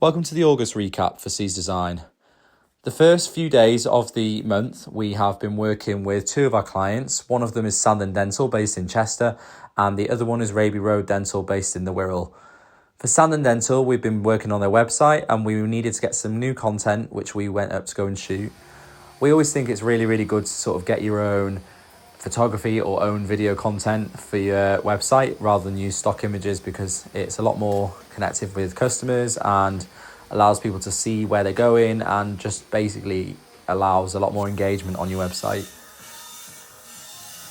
Welcome to the August recap for C's Design. The first few days of the month, we have been working with two of our clients. One of them is Sandon Dental, based in Chester, and the other one is Raby Road Dental, based in the Wirral. For Sandon Dental, we've been working on their website, and we needed to get some new content, which we went up to go and shoot. We always think it's really, really good to sort of get your own photography or own video content for your website rather than use stock images, because it's a lot more connected with customers and allows people to see where they're going and just basically allows a lot more engagement on your website.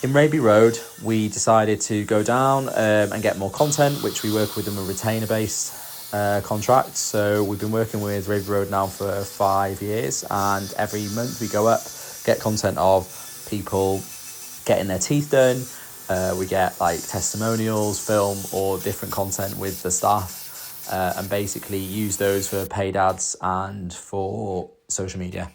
In Raby Road, we decided to go down and get more content, which we work with them a retainer based contract. So we've been working with Raby Road now for 5 years, and every month we go up, get content of people getting their teeth done. We get like testimonials, film, or different content with the staff, and basically use those for paid ads and for social media.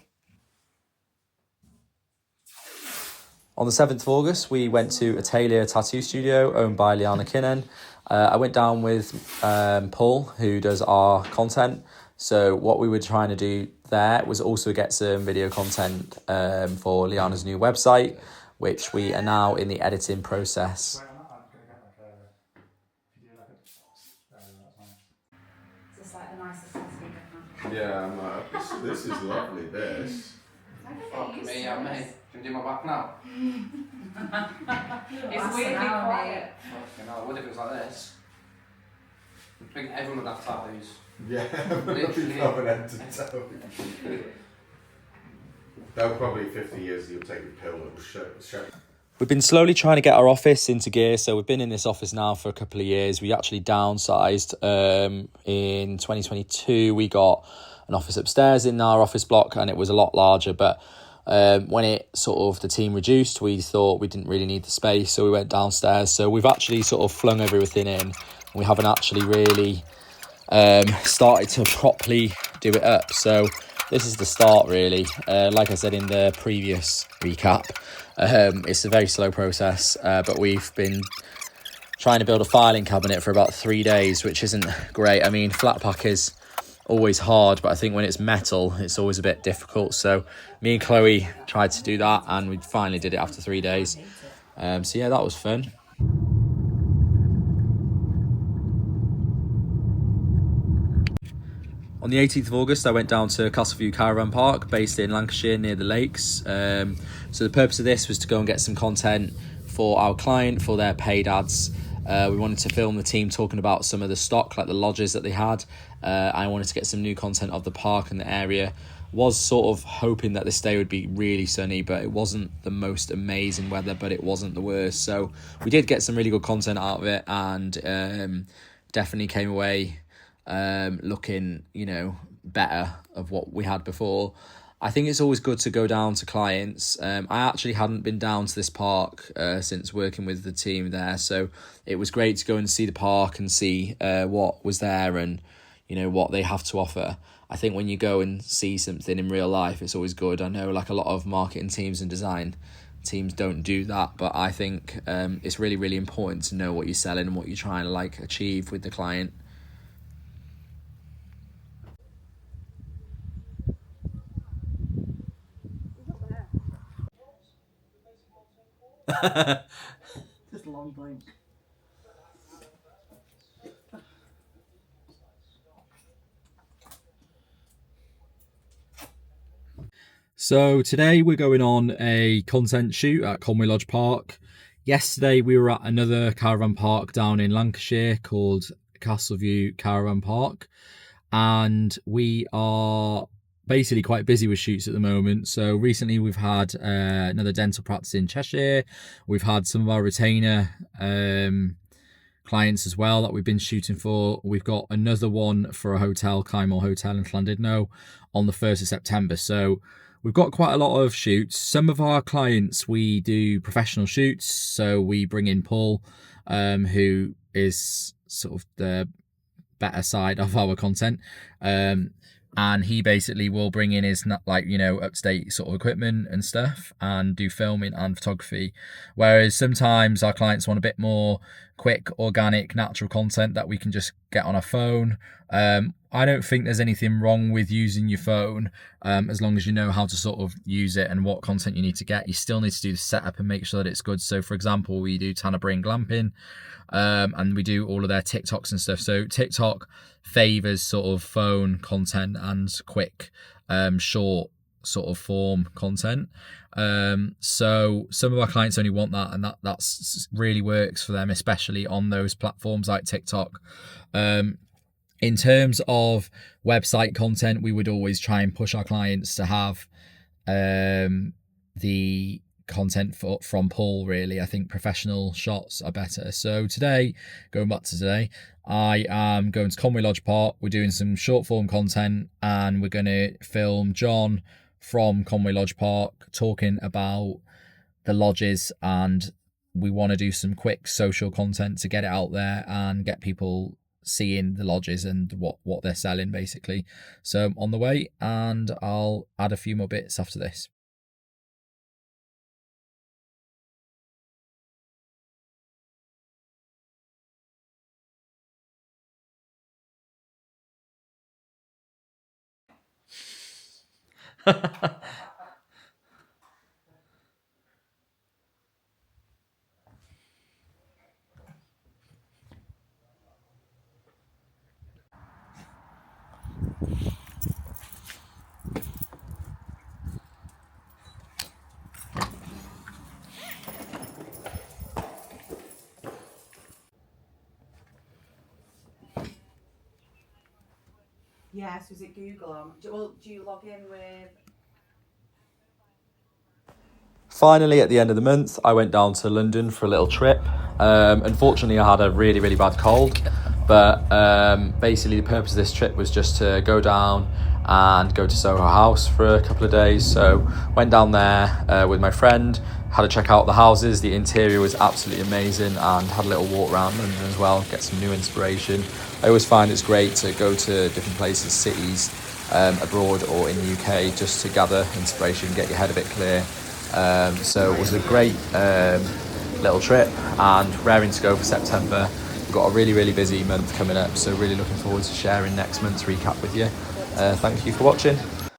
On the 7th of August, we went to a tailor tattoo studio owned by Liana Kinnan. I went down with Paul, who does our content. So what we were trying to do there was also get some video content for Liana's new website, which we are now in the editing process. It's like the nicest speaker. Yeah, this is lovely, this. Fuck me, yeah, mate. Can you do my back now? It's weirdly quiet. Fucking hell, what if it was like this? I think everyone would have tattoos. Yeah, Literally. from an end to toe. They'll probably 50 years you'll take a pill that will show. We've been slowly trying to get our office into gear. So we've been in this office now for a couple of years. We actually downsized in 2022. We got an office upstairs in our office block, and it was a lot larger. But when it sort of the team reduced, we thought we didn't really need the space, so we went downstairs. So we've actually sort of flung everything in. We haven't actually really started to properly do it up. So this is the start, really. Like I said in the previous recap, it's a very slow process, but we've been trying to build a filing cabinet for about 3 days, which isn't great. I mean, flat pack is always hard, but I think when it's metal, it's always a bit difficult. So me and Chloe tried to do that, and we finally did it after 3 days. So yeah, that was fun. On the 18th of August, I went down to Castleview Caravan Park, based in Lancashire near the lakes. So the purpose of this was to go and get some content for our client for their paid ads. We wanted to film the team talking about some of the stock, like the lodges that they had. I wanted to get some new content of the park and the area. Was sort of hoping that this day would be really sunny, but it wasn't the most amazing weather, but it wasn't the worst. So we did get some really good content out of it, and definitely came away looking, better of what we had before. I think it's always good to go down to clients. I actually hadn't been down to this park since working with the team there, so it was great to go and see the park and see what was there and what they have to offer. I think when you go and see something in real life, it's always good. I know like a lot of marketing teams and design teams don't do that, but I think it's really, really important to know what you're selling and what you're trying to achieve with the client. Just a long blink. So today we're going on a content shoot at Conway Lodge Park. Yesterday we were at another caravan park down in Lancashire called Castleview Caravan Park, and we are basically quite busy with shoots at the moment. So recently we've had another dental practice in Cheshire. We've had some of our retainer clients as well that we've been shooting for. We've got another one for a hotel, Kymore Hotel in Llandudno, on the 1st of September. So we've got quite a lot of shoots. Some of our clients, we do professional shoots. So we bring in Paul, who is sort of the better side of our content. And he basically will bring in his up-to-date sort of equipment and stuff and do filming and photography. Whereas sometimes our clients want a bit more quick, organic, natural content that we can just get on our phone. I don't think there's anything wrong with using your phone, as long as you know how to sort of use it and what content you need to get. You still need to do the setup and make sure that it's good. So for example, we do Tanner Brain Glamping, and we do all of their TikToks and stuff. So TikTok favors sort of phone content and quick, short sort of form content. So some of our clients only want that, and that's really works for them, especially on those platforms like TikTok. In terms of website content, we would always try and push our clients to have the content from Paul, really. I think professional shots are better. So today, going back to today, I am going to Conway Lodge Park. We're doing some short form content, and we're going to film John from Conway Lodge Park talking about the lodges, and we want to do some quick social content to get it out there and get people seeing the lodges and what they're selling, basically. So on the way, and I'll add a few more bits after this. Yes, was it Google? Do you log in with? Finally, at the end of the month, I went down to London for a little trip. Unfortunately, I had a really, really bad cold, but basically the purpose of this trip was just to go down and go to Soho House for a couple of days. So went down there with my friend, had to check out the houses. The interior was absolutely amazing, and had a little walk around London as well, get some new inspiration. I always find it's great to go to different places, cities, abroad or in the UK, just to gather inspiration, get your head a bit clear. So it was a great little trip, and raring to go for September. We've got a really, really busy month coming up, so really looking forward to sharing next month's recap with you. Thank you for watching.